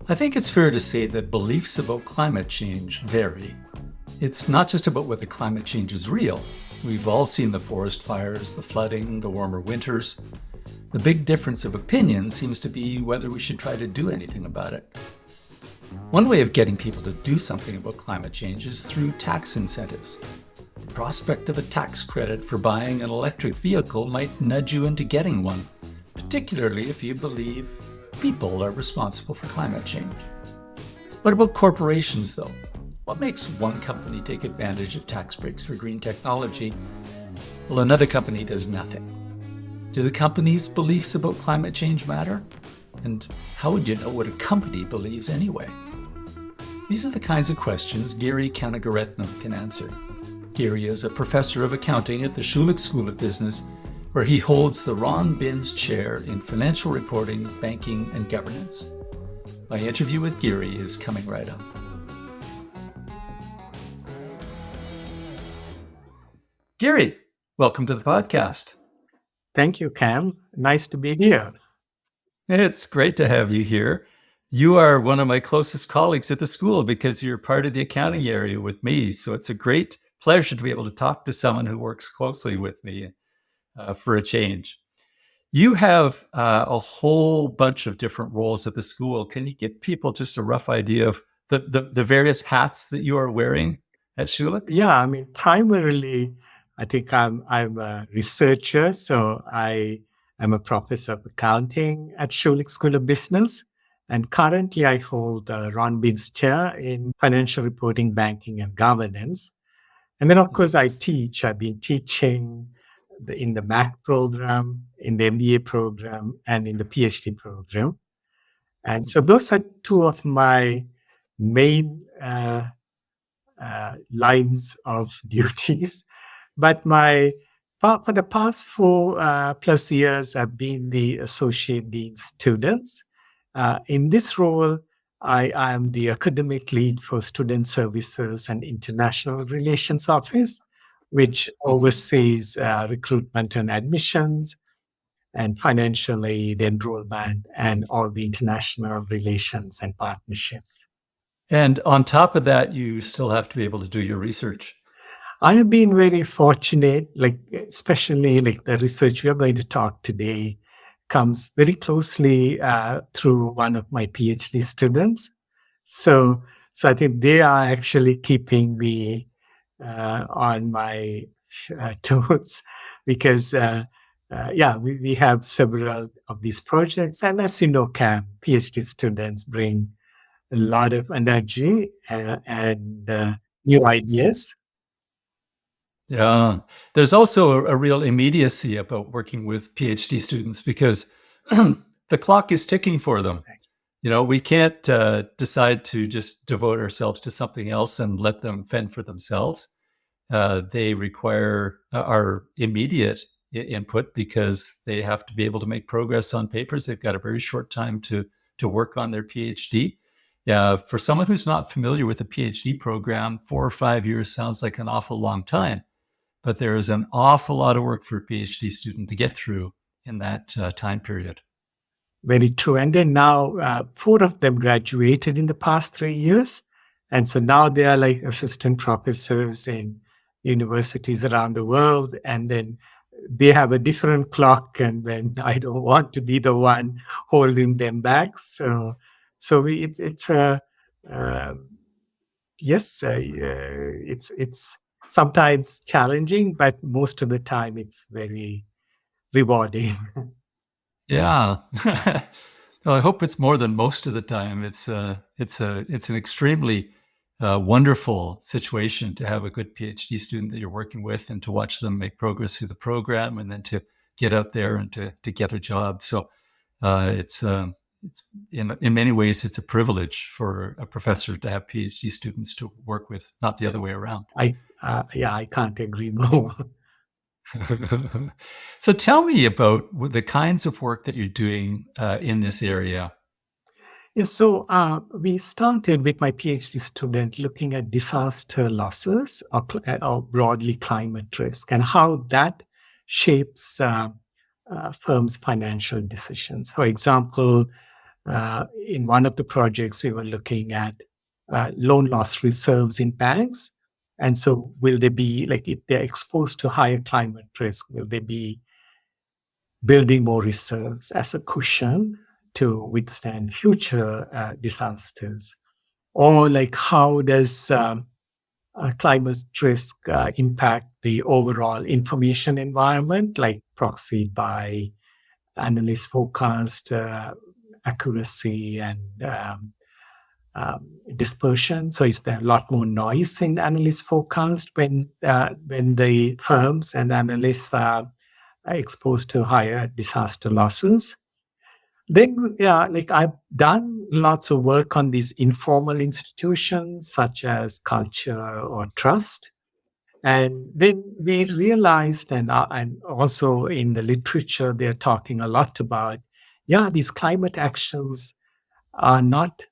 I think it's fair to say that beliefs about climate change vary. It's not just about whether climate change is real. We've all seen the forest fires, the flooding, the warmer winters. The big difference of opinion seems to be whether we should try to do anything about it. One way of getting people to do something about climate change is through tax incentives. The prospect of a tax credit for buying an electric vehicle might nudge you into getting one, particularly if you believe people are responsible for climate change. What about corporations, though? What makes one company take advantage of tax breaks for green technology while another company does nothing? Do the company's beliefs about climate change matter? And how would you know what a company believes anyway? These are the kinds of questions Giri Kanagaretnam can answer. Giri is a professor of accounting at the Schulich School of Business, where he holds the Ron Binns Chair in Financial Reporting, Banking and Governance. My interview with Giri is coming right up. Giri, welcome to the podcast. Thank you, Cam. Nice to be here. It's great to have you here. You are one of my closest colleagues at the school because you're part of the accounting area with me. So it's a great pleasure to be able to talk to someone who works closely with me for a change. You have a whole bunch of different roles at the school. Can you give people just a rough idea of the various hats that you are wearing at Schulich? Yeah, primarily, I think I'm a researcher, so I am a professor of accounting at Schulich School of Business, and currently I hold the Ron Binns Chair in Financial Reporting, Banking and Governance. And then, of course, I teach. I've been teaching in the MAC program, in the MBA program, and in the PhD program. And so those are two of my main lines of duties. But for the past 4+ years, I've been the Associate Dean Students. In this role, I am the academic lead for Student Services and International Relations Office, which oversees recruitment and admissions and financial aid, enrollment, and all the international relations and partnerships. And on top of that, you still have to be able to do your research. I have been very fortunate, especially the research we are going to talk today comes very closely through one of my PhD students. So I think they are actually keeping me on my toes because, we have several of these projects. And as you know, Cam, PhD students bring a lot of energy and new ideas. Yeah, there's also a real immediacy about working with PhD students because the clock is ticking for them. You know, we can't decide to just devote ourselves to something else and let them fend for themselves. They require our immediate input because they have to be able to make progress on papers. They've got a very short time to work on their PhD. Yeah, for someone who's not familiar with a PhD program, 4 or 5 years sounds like an awful long time. But there is an awful lot of work for a PhD student to get through in that time period. Very true. And then now 4 of them graduated in the past 3 years. And so now they are like assistant professors in universities around the world. And then they have a different clock. And then I don't want to be the one holding them back. It's sometimes challenging, but most of the time it's very rewarding. Yeah. Well, I hope it's more than most of the time. It's an extremely wonderful situation to have a good PhD student that you're working with and to watch them make progress through the program and then to get out there and to get a job. So it's in many ways, it's a privilege for a professor to have PhD students to work with, not the other way around. I can't agree more. So tell me about the kinds of work that you're doing in this area. Yeah, so we started with my PhD student looking at disaster losses or broadly climate risk and how that shapes firms' financial decisions. For example, In one of the projects, we were looking at loan loss reserves in banks. And so, will they be, like, if they're exposed to higher climate risk, will they be building more reserves as a cushion to withstand future disasters? Or, like, how does climate risk impact the overall information environment, like proxied by analyst forecast accuracy and dispersion? So is there a lot more noise in analyst forecast when the firms and analysts are exposed to higher disaster losses? Then, yeah, like I've done lots of work on these informal institutions such as culture or trust. And then we realized, and also in the literature, they're talking a lot about, yeah, these climate actions are not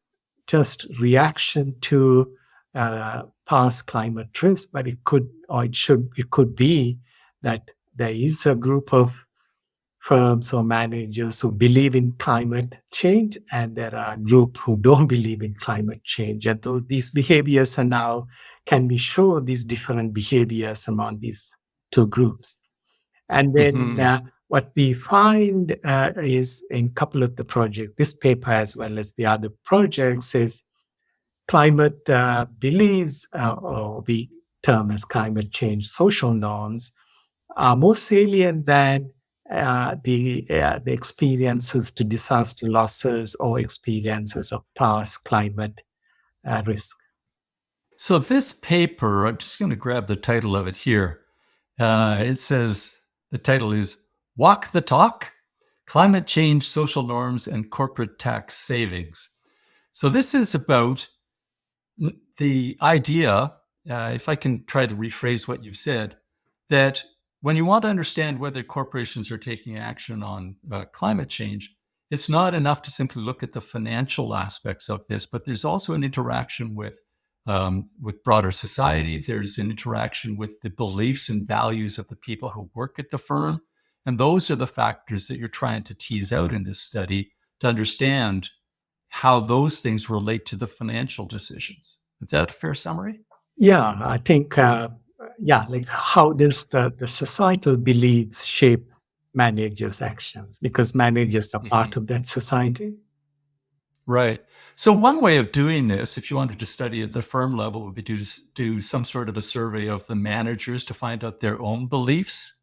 just reaction to past climate risk, but it could be that there is a group of firms or managers who believe in climate change, and there are groups who don't believe in climate change. And these behaviors are now, can we show these different behaviors among these two groups? And then Hmm. what we find is in a couple of the projects, this paper as well as the other projects, is climate beliefs, or we term as climate change social norms, are more salient than the experiences to disaster losses or experiences of past climate risk. So this paper, I'm just going to grab the title of it here. It says, the title is Walk the Talk, Climate Change, Social Norms, and Corporate Tax Savings. So this is about the idea, if I can try to rephrase what you've said, that when you want to understand whether corporations are taking action on climate change, it's not enough to simply look at the financial aspects of this, but there's also an interaction with broader society. There's an interaction with the beliefs and values of the people who work at the firm. And those are the factors that you're trying to tease out in this study to understand how those things relate to the financial decisions. Is that a fair summary? Yeah, I think, like how does the societal beliefs shape managers' actions? Because managers are part Mhm. of that society. Right. So one way of doing this, if you wanted to study at the firm level, would be to do some sort of a survey of the managers to find out their own beliefs.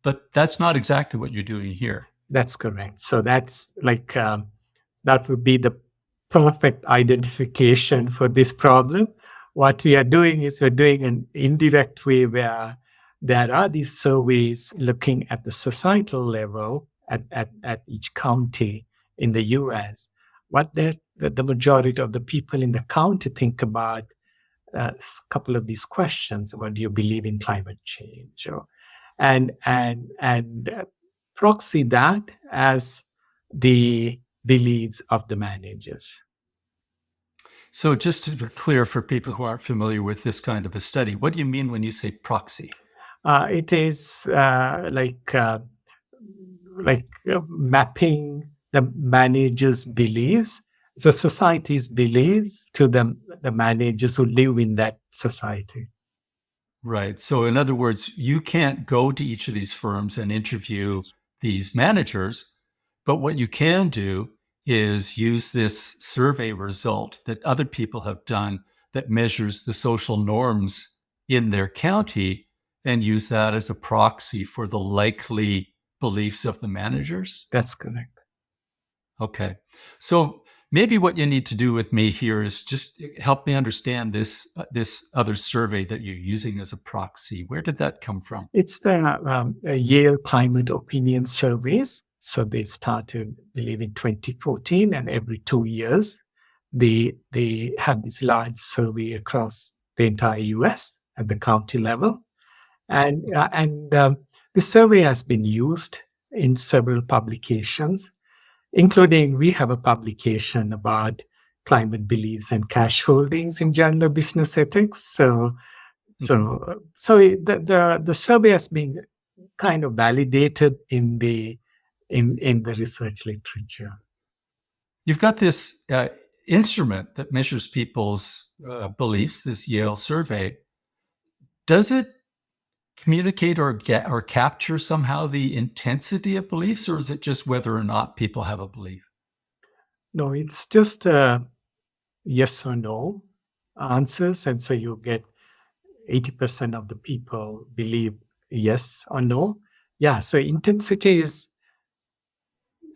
But that's not exactly what you're doing here. That's correct. So that's like that would be the perfect identification for this problem. What we are doing is we're doing an indirect way where there are these surveys looking at the societal level at each county in the US. What the majority of the people in the county think about a couple of these questions about, do you believe in climate change, or and proxy that as the beliefs of the managers. So just to be clear for people who aren't familiar with this kind of a study, what do you mean when you say proxy? It is mapping the managers' beliefs, the society's beliefs, to the managers who live in that society. Right. So in other words, you can't go to each of these firms and interview these managers, but what you can do is use this survey result that other people have done that measures the social norms in their county and use that as a proxy for the likely beliefs of the managers. That's correct. Okay. So maybe what you need to do with me here is just help me understand this other survey that you're using as a proxy. Where did that come from? It's the Yale Climate Opinion Surveys. So they started, I believe, in 2014, and every 2 years they have this large survey across the entire US at the county level. And the survey has been used in several publications, including we have a publication about climate beliefs and cash holdings in Journal of Business Ethics. Mhm. So the survey has been kind of validated in the research literature. You've got this instrument that measures people's beliefs, this Yale survey. Does it communicate or capture somehow the intensity of beliefs, or is it just whether or not people have a belief? No, it's just yes or no answers. And so you get 80% of the people believe yes or no. Yeah. So intensity is,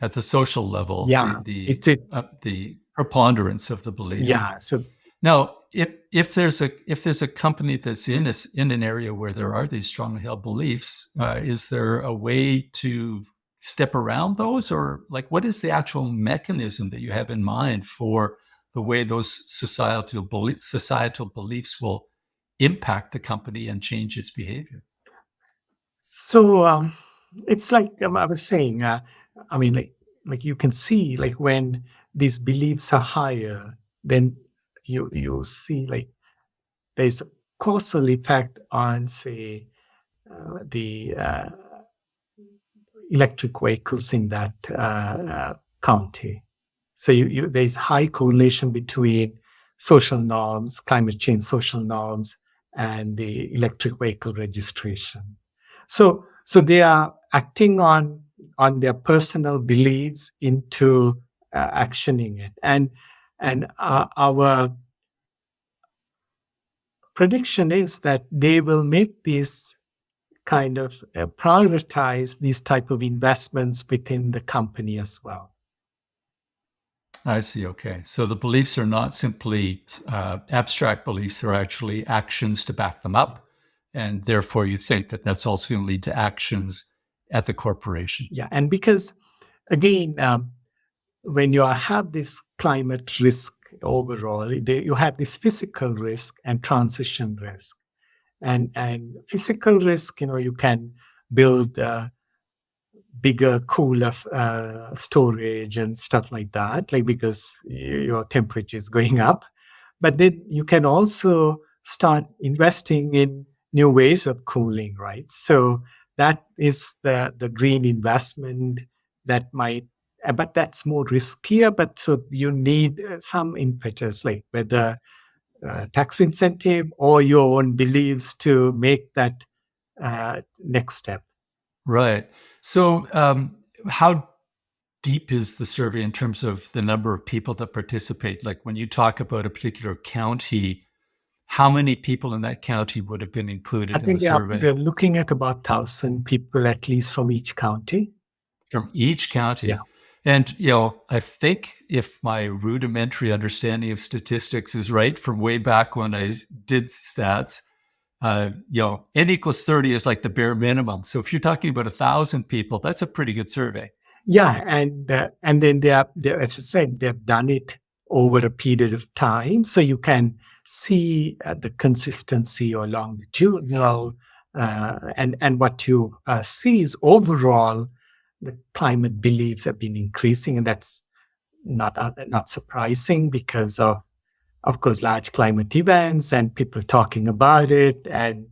At the social level, yeah, the preponderance of the belief. yeah. So Now, if there's a company that's in an area where there are these strongly held beliefs, is there a way to step around those, or like what is the actual mechanism that you have in mind for the way those societal beliefs will impact the company and change its behavior? So it's like I was saying. I mean, like you can see, like when these beliefs are higher, then you see like there's a causal effect on, say, the electric vehicles in that county. So there's high correlation between social norms, climate change social norms, and the electric vehicle registration. So they are acting on their personal beliefs into actioning it, and our prediction is that they will make these kind of prioritize these type of investments within the company as well. I see. Okay. So the beliefs are not simply abstract beliefs, they're actually actions to back them up. And therefore, you think that that's also going to lead to actions at the corporation. Yeah, and because again, when you have this climate risk overall, you have this physical risk and transition risk. And physical risk, you can build bigger, cooler storage and stuff like that, like because your temperature is going up. But then you can also start investing in new ways of cooling, right? So that is the green investment that might, but that's more riskier. But so you need some impetus, like whether tax incentive or your own beliefs to make that next step. Right. So, how deep is the survey in terms of the number of people that participate? Like when you talk about a particular county, how many people in that county would have been I included in the think survey? they're looking at about 1,000 people at least from each county. From each Yeah. county. And, I think if my rudimentary understanding of statistics is right from way back when I did stats, N equals 30 is like the bare minimum. So if you're talking about 1,000 people, that's a pretty good survey. Yeah, and then as I said, they've done it over a period of time, so you can see the consistency or longitudinal, and what you see is overall the climate beliefs have been increasing, and that's not surprising because of course, large climate events and people talking about it, and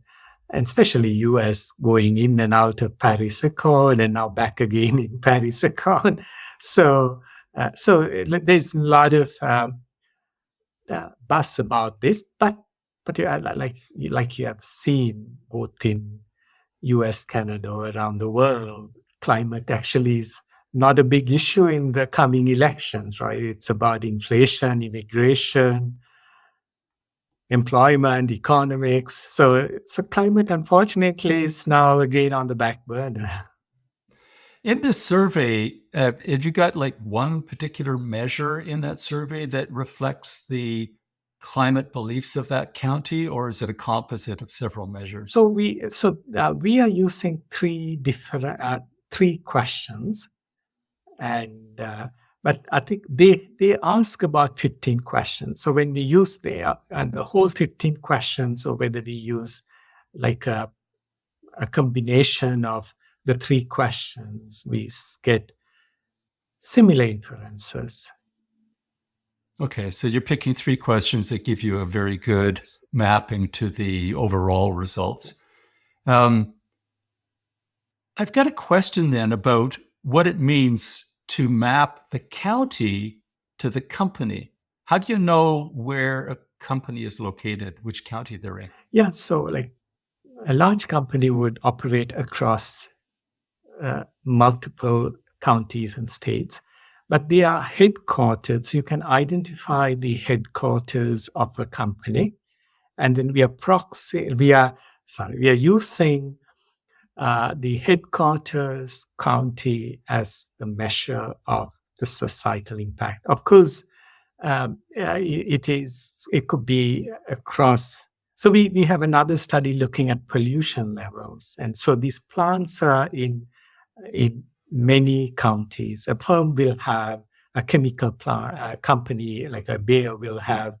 especially U.S. going in and out of Paris Accord and now back again in Paris Accord. So there's a lot of buzz about this, but like you have seen both in U.S., Canada, around the world, climate actually is not a big issue in the coming elections, right? It's about inflation, immigration, employment, economics. So climate, unfortunately, is now again on the back burner. In this survey, have you got like one particular measure in that survey that reflects the climate beliefs of that county, or is it a composite of several measures? We are using three questions, and but I think they ask about 15 questions. So when we use the whole 15 questions, or whether we use like a combination of the three questions, we get similar inferences. Okay, so you're picking three questions that give you a very good mapping to the overall results. Um, I've got a question then about what it means to map the county to the company. How do you know where a company is located, which county they're in? Yeah, so like a large company would operate across multiple counties and states, but they are headquartered. So you can identify the headquarters of a company, and then we are using the headquarters county as the measure of the societal impact. Of course, it could be across. So we have another study looking at pollution levels, and so these plants are in many counties. A firm will have a chemical plant, a company like a Bayer will have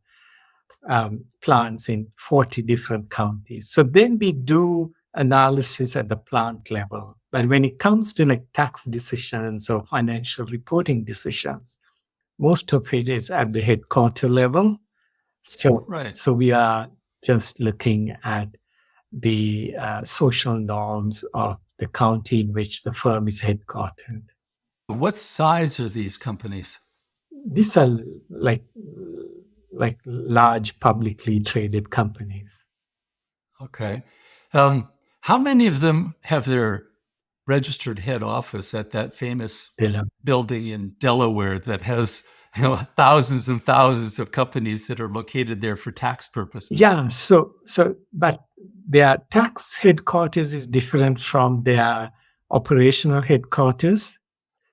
plants in 40 different counties. So then we do analysis at the plant level. But when it comes to like tax decisions or financial reporting decisions, most of it is at the headquarter level. So, Right. so we are just looking at the social norms of the county in which the firm is headquartered. What size are these companies? These are like large publicly traded companies. Okay. How many of them have their registered head office at that famous building in Delaware that has thousands and thousands of companies that are located there for tax purposes? Yeah, but their tax headquarters is different from their operational headquarters.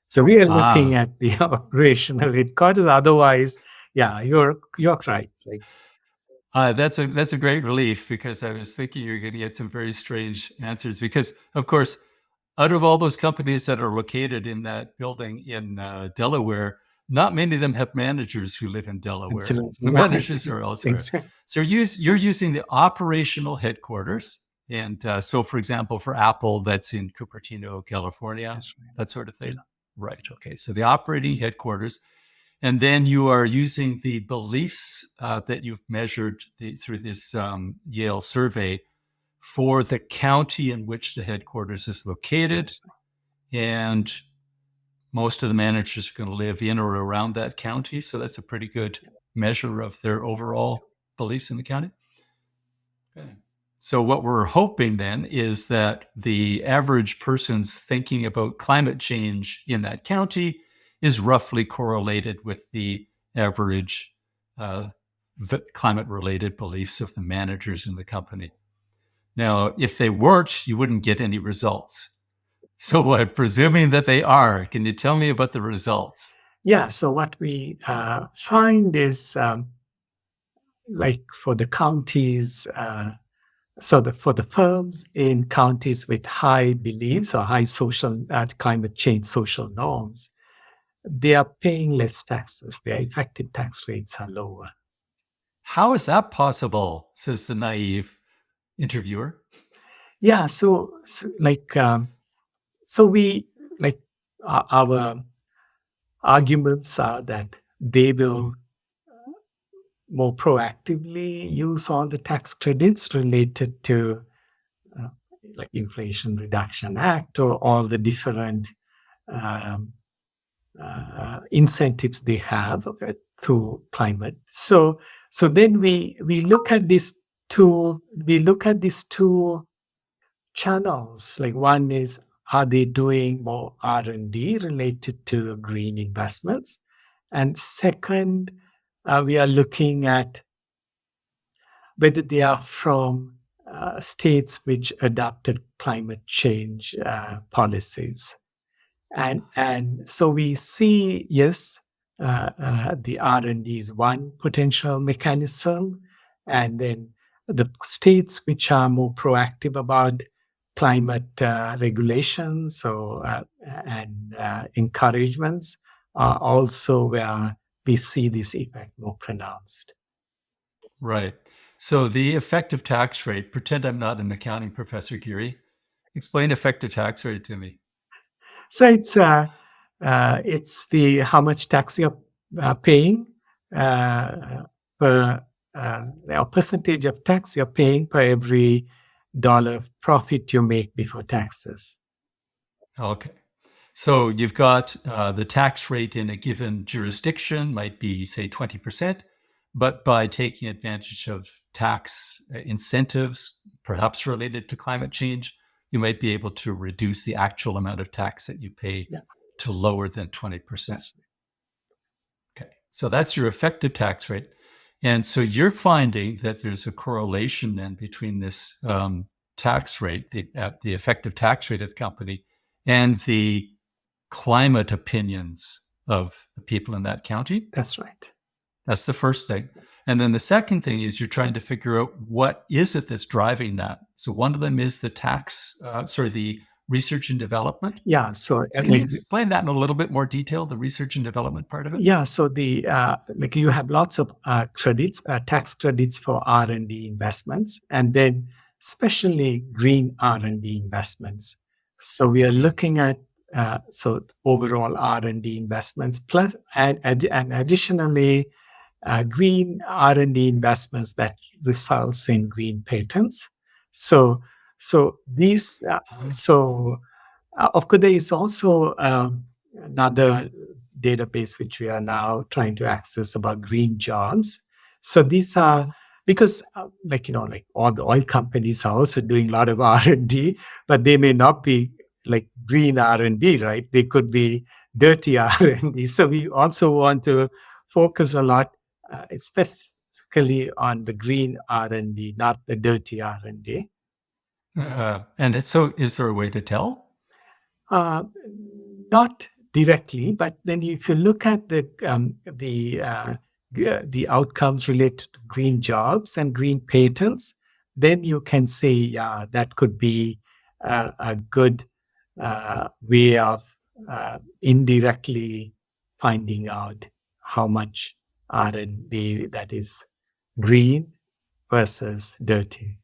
So we are looking at the operational headquarters. Otherwise, yeah, you're right. That's a great relief, because I was thinking you're going to get some very strange answers. Because of course, out of all those companies that are located in that building in Delaware, not many of them have managers who live in Delaware. The managers are elsewhere. So you're using the operational headquarters. And so, for example, for Apple, that's in Cupertino, California, that sort of thing. Yeah. Right. Okay. So the operating headquarters. And then you are using the beliefs that you've measured through this Yale survey for the county in which the headquarters is located. And most of the managers are going to live in or around that county. So that's a pretty good measure of their overall beliefs in the county. Okay. So what we're hoping then is that the average person's thinking about climate change in that county is roughly correlated with the average climate-related beliefs of the managers in the company. Now, if they weren't, you wouldn't get any results. So I'm presuming that they are. Can you tell me about the results? Yeah, so what we find is like for the counties, for the firms in counties with high beliefs or high social climate change social norms, they are paying less taxes. Their effective tax rates are lower. How is that possible? Says the naive interviewer. Yeah, so we like our arguments are that they will more proactively use all the tax credits related to like Inflation Reduction Act or all the different incentives they have through climate. So then we look at these two channels. Like one is, are they doing more R&D related to green investments? And second, we are looking at whether they are from states which adopted climate change policies. And so we see, yes, the R&D is one potential mechanism, and then the states which are more proactive about climate regulations and encouragements are also where we see this effect more pronounced. Right. So the effective tax rate, pretend I'm not an accounting professor, Giri. Explain effective tax rate to me. So it's the how much tax you're paying per or percentage of tax you're paying per every dollar of profit you make before taxes. Okay. So you've got the tax rate in a given jurisdiction might be, say, 20%, but by taking advantage of tax incentives, perhaps related to climate change, you might be able to reduce the actual amount of tax that you pay Yeah, to lower than 20%. that's Okay, so that's your effective tax rate. And so you're finding that there's a correlation then between this tax rate, the effective tax rate of the company, and the climate opinions of the people in that county. that's right. That's the first thing. And then the second thing is you're trying to figure out what is it that's driving that. So one of them is the the research and development. Yeah, so So can you explain that in a little bit more detail, the research and development part of it? yeah, so the like you have lots of credits, tax credits for R&D investments, and then especially green R&D investments. So we are looking at so overall R&D investments plus and additionally green R&D investments that results in green patents. So so these so of course, there is also another database which we are now trying to access about green jobs. So these are because, like all the oil companies are also doing a lot of R&D, but they may not be like green R&D, right? They could be dirty R&D. So we also want to focus a lot, specifically on the green R&D, not the dirty R&D. So is there a way to tell? Uh, Not directly, but then if you look at the outcomes related to green jobs and green patents, then you can say, yeah, that could be a good way of indirectly finding out how much R&D that is green versus dirty.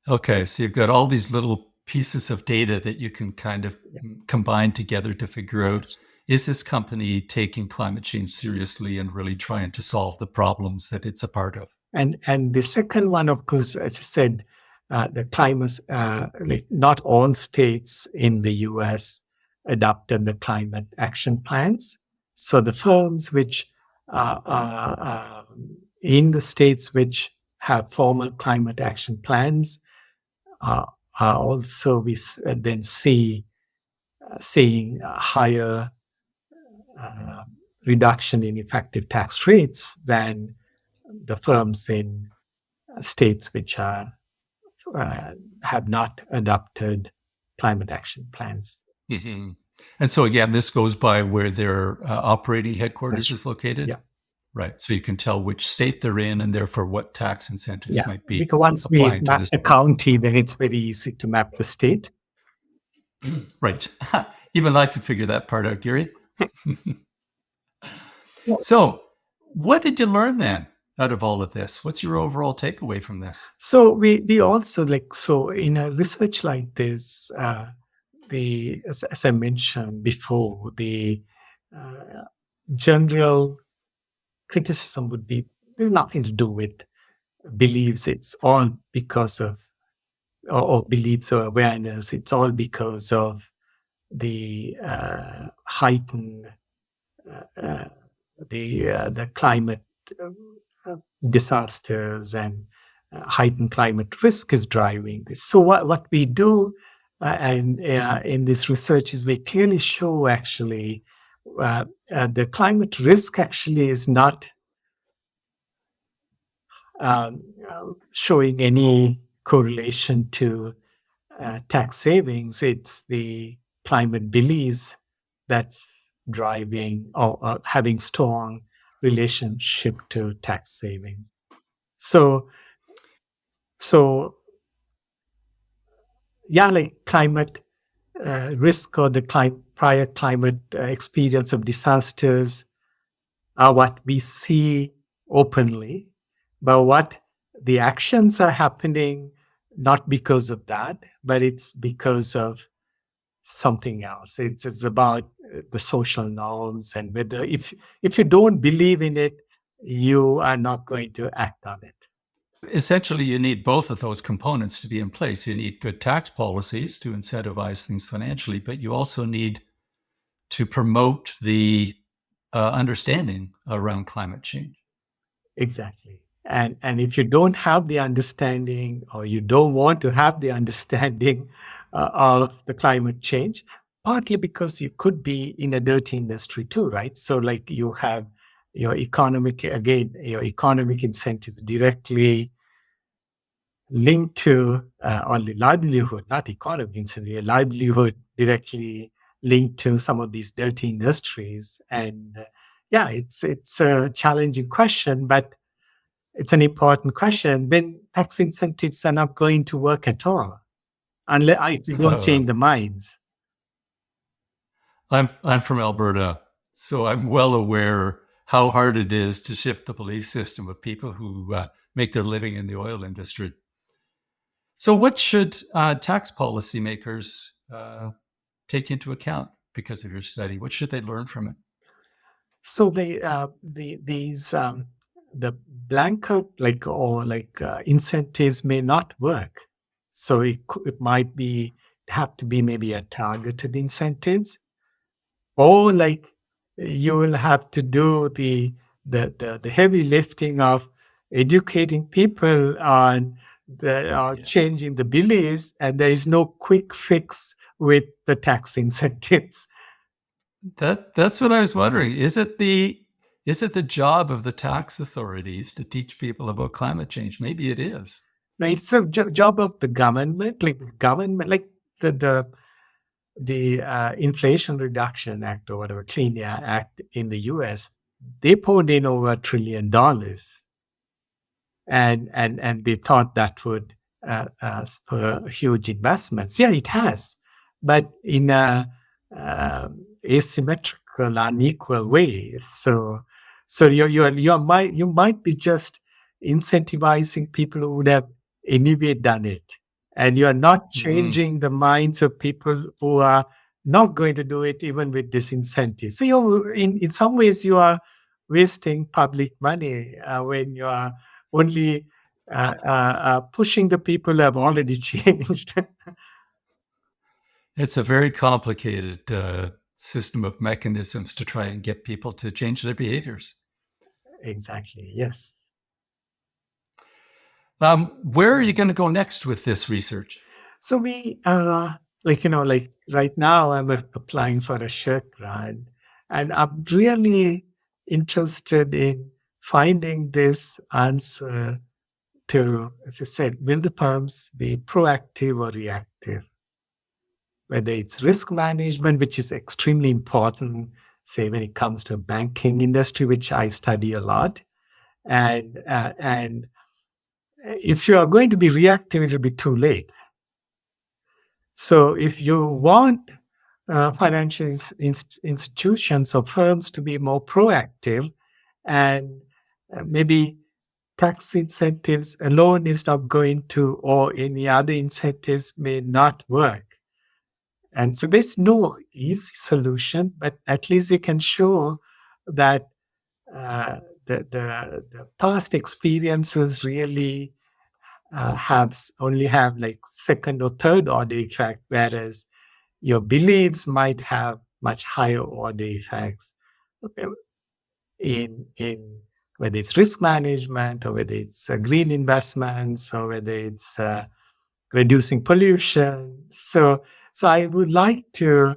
Okay, so you've got all these little pieces of data that you can kind of Yeah. combine together to figure out, Yes. is this company taking climate change seriously and really trying to solve the problems that it's a part of? And the second one, of course, as I said, the climate, like not all states in the US adopted the climate action plans. So the firms which are in the states which have formal climate action plans uh, are also we then seeing a higher uh, reduction in effective tax rates than the firms in states which are have not adopted climate action plans. Mhm. And so again, this goes by where their operating headquarters That's is located. Yeah, Right. So you can tell which state they're in and therefore what tax incentives yeah. might be Because once we applying to map this. the county, then it's very easy to map the state. Right. Even I could figure that part out, Gary. Yeah. So, what did you learn then out of all of this? What's your overall takeaway from this? So we also so in a research like this, the as I mentioned before, the uh, general criticism would be there's nothing to do with beliefs. It's all because of or beliefs or awareness. It's all because of the heightened uh, the climate uh, disasters and heightened climate risk is driving this. So what we do and in this research is we clearly show actually the climate risk actually is not showing any correlation to tax savings. It's the climate beliefs that's driving or having strong relationship to tax savings. So, so yeah, like climate risk or the prior climate experience of disasters are what we see openly, but what the actions are happening not because of that, but it's because of something else. It's about the social norms and whether if you don't believe in it, you are not going to act on it. Essentially, you need both of those components to be in place. You need good tax policies to incentivize things financially, but you also need to promote the understanding around climate change. Exactly. And if you don't have the understanding, or you don't want to have the understanding of the climate change, partly because you could be in a dirty industry too, right? So like you have your economic incentives directly linked to only livelihood, not economic incentive, livelihood directly linked to some of these dirty industries. And yeah, it's a challenging question, but it's an important question. When tax incentives are not going to work at all, unless if you don't Uh, change the minds. I'm from Alberta, so I'm well aware how hard it is to shift the belief system of people who make their living in the oil industry. So, what should tax policymakers take into account because of your study? What should they learn from it? So the blanket incentives may not work. So it might be have to be maybe a targeted incentives, or like you will have to do the heavy lifting of educating people on Yeah. changing the beliefs, and there is no quick fix with the tax incentives. That's what I was wondering. Is it the job of the tax authorities to teach people about climate change? Maybe it is. Now, it's a job of the government, like the Inflation Reduction Act, or whatever, Clean Air Act in the US. They poured in over $1 trillion, and they thought that would spur huge investments. Yeah, it has, but in a asymmetrical, unequal way. So you might be just incentivizing people who would have anyway done it, and you are not Mm. changing the minds of people who are not going to do it even with this incentive. So you, in some ways, you are wasting public money when you are only pushing the people who have already changed. It's a very complicated system of mechanisms to try and get people to change their behaviors. Exactly. Yes. Where are you going to go next with this research? So like right now, I'm applying for a share grant, and I'm really interested in finding this answer to, as I said, will the firms be proactive or reactive? Whether it's risk management, which is extremely important, say when it comes to banking industry, which I study a lot, and if you are going to be reactive, it'll be too late. So if you want financial institutions or firms to be more proactive, and maybe tax incentives alone is not going to, or any other incentives may not work. And so there's no easy solution, but at least you can show that the past experiences really only have like second or third order effect, whereas your beliefs might have much higher order effects okay, in whether it's risk management, or whether it's green investments, or whether it's reducing pollution. So I would like to,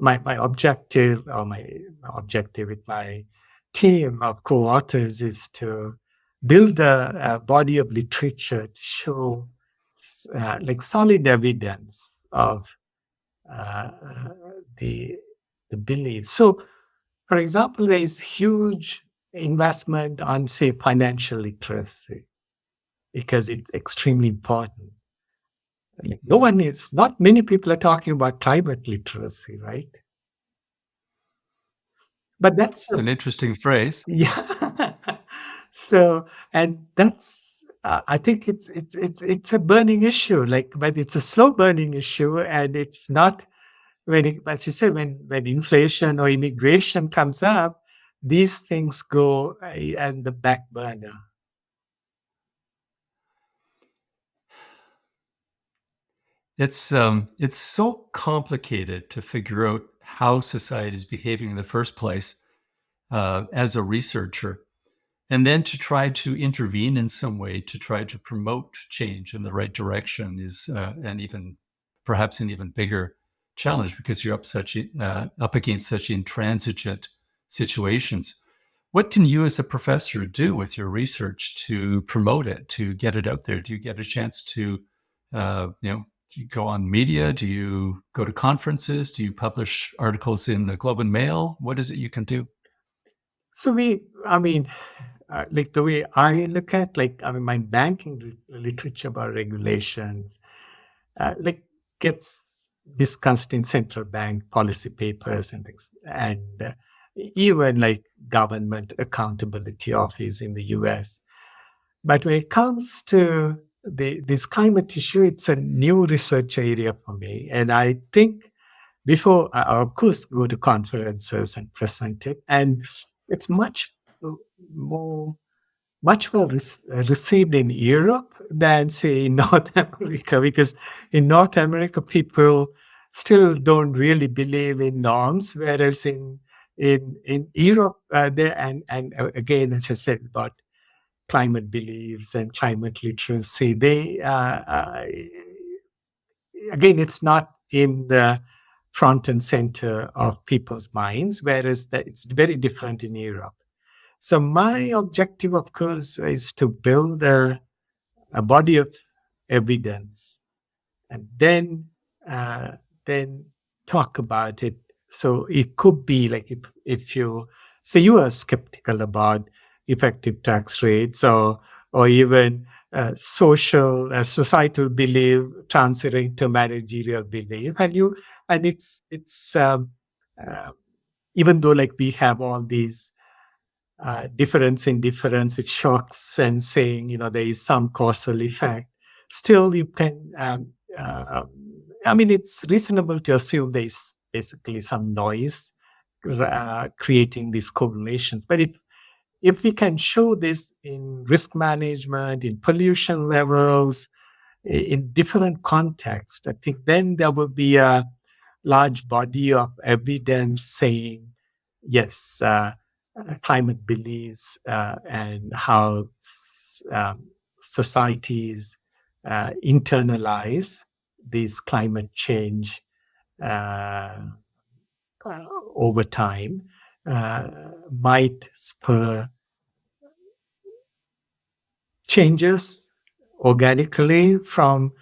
my objective, or my objective with my team of co-authors, is to build a body of literature to show like solid evidence of uh, uh, the the beliefs. So, for example, there is huge investment on, say, financial literacy, because it's extremely important. Like not many people are talking about climate literacy, right? But that's It's an interesting phrase. yeah. So, and that's I think it's a burning issue. Like, but it's a slow burning issue, and it's not as you said, when inflation or immigration comes up, these things go and the back burner. It's so complicated to figure out how society is behaving in the first place as a researcher, and then to try to intervene in some way to try to promote change in the right direction is perhaps an even bigger challenge, because you're up against such intransigent situations. What can you as a professor do with your research to promote it, to get it out there? Do you get a chance to, do you go on media? Do you go to conferences? Do you publish articles in the Globe and Mail? What is it you can do? So like the way I look at, my banking literature about regulations, like gets discussed in central bank policy papers and things, and even like government accountability office in the US. But when it comes to this climate issue, it's a new research area for me, and I think before I, of course, go to conferences and present it, and it's more received in Europe than, say, in North America, because in North America, people still don't really believe in norms, whereas in Europe, there and again, as I said about climate beliefs and climate literacy, they again, it's not in the front and center of people's minds, whereas it's very different in Europe. So my objective, of course, is to build a body of evidence, and uh, then talk about it. So it could be like if you say you are skeptical about effective tax rates, or even societal belief transferring to managerial belief, and it's uh, even though like we have all these difference in difference with shocks and saying, there is some causal effect, still you can, it's reasonable to assume there is basically some noise creating these correlations. But if we can show this in risk management, in pollution levels, in different contexts, I think then there will be a large body of evidence saying, yes, climate beliefs and how societies internalize these climate change uh, over time uh, might spur changes organically from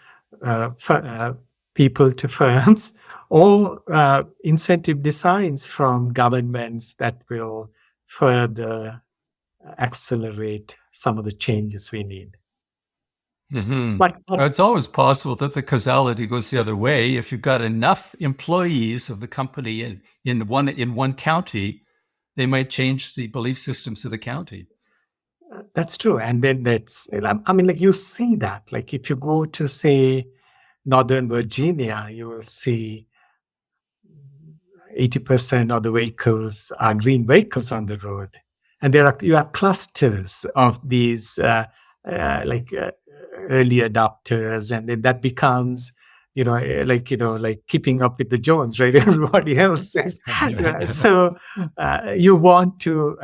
people to firms, or incentive designs from governments that will further accelerate some of the changes we need. Mm-hmm. But It's always possible that the causality goes the other way. If you've got enough employees of the company in one county, they might change the belief systems of the county. that's true. And then like you see that, like if you go to, say, Northern Virginia, you will see 80% of the vehicles are green vehicles on the road. And you have clusters of these early adopters, and then that becomes, like keeping up with the Jones, right? Everybody else is. So you want to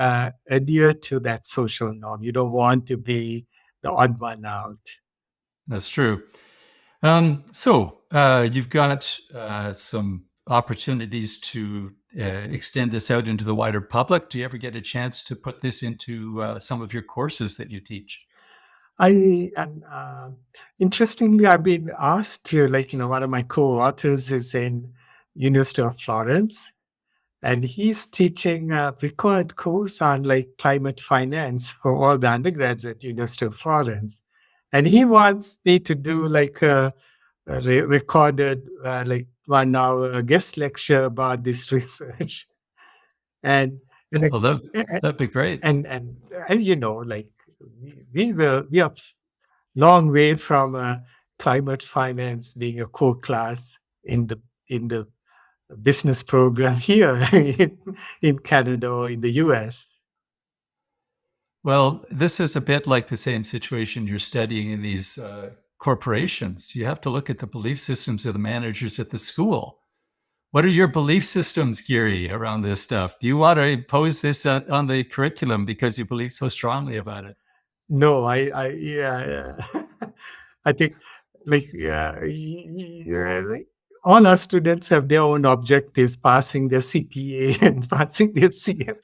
adhere to that social norm. You don't want to be the odd one out. That's true. So you've got some opportunities to extend this out into the wider public. Do you ever get a chance to put this into some of your courses that you teach? Interestingly, I've been asked to, one of my co-authors is in University of Florence, and he's teaching a required course on like climate finance for all the undergrads at University of Florence. And he wants me to do like a recorded, like 1 hour guest lecture about this research. And, and, like, Well, that'd be great. and like we are long way from climate finance being a core class in the business program here in Canada or in the US. Well, this is a bit like the same situation you're studying in these corporations. You have to look at the belief systems of the managers at the school. What are your belief systems, Giri, around this stuff? Do you want to impose this on the curriculum because you believe so strongly about it? No, yeah, I think like like, all our students have their own objectives, passing their CPA and passing their CFA.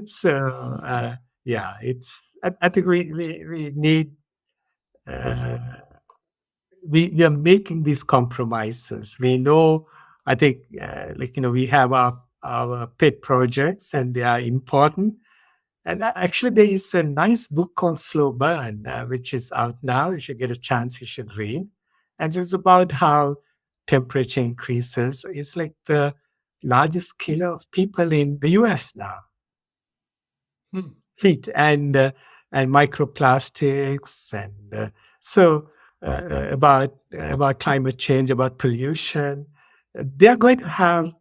So yeah, I think we need uh, we are making these compromises. We know, I think, we have our pet projects and they are important. And actually, there is a nice book called Slow Burn, which is out now. If you get a chance, you should read. And it's about how temperature increases. It's like the largest killer of people in the US now. Hmm. Heat and microplastics so about climate change, about pollution. They are going to have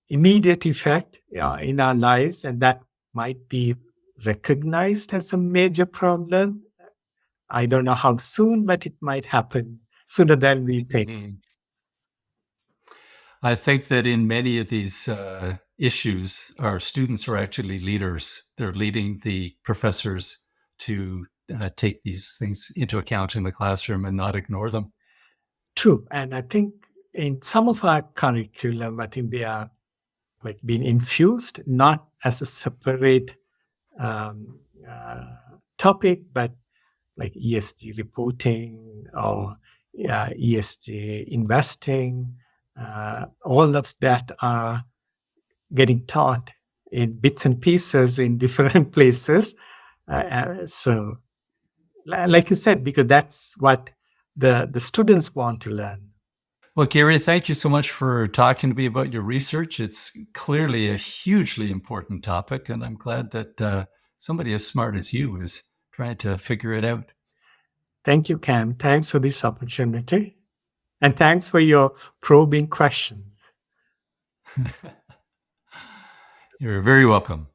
immediate effect in our lives, and that might be recognized as a major problem. I don't know how soon, but it might happen sooner than we think. Mhm. I think that in many of these issues, our students are actually leaders. They're leading the professors to take these things into account in the classroom and not ignore them. True, and I think in some of our curriculum, I think they are like being infused not as a separate um, uh, topic, but like ESG reporting or ESG investing. All of that are getting taught in bits and pieces in different places. So, like you said, because that's what the students want to learn. Well, Gary, thank you so much for talking to me about your research. It's clearly a hugely important topic, and I'm glad that somebody as smart as you is trying to figure it out. Thank you, Cam. Thanks for this opportunity. And thanks for your probing questions. You're very welcome.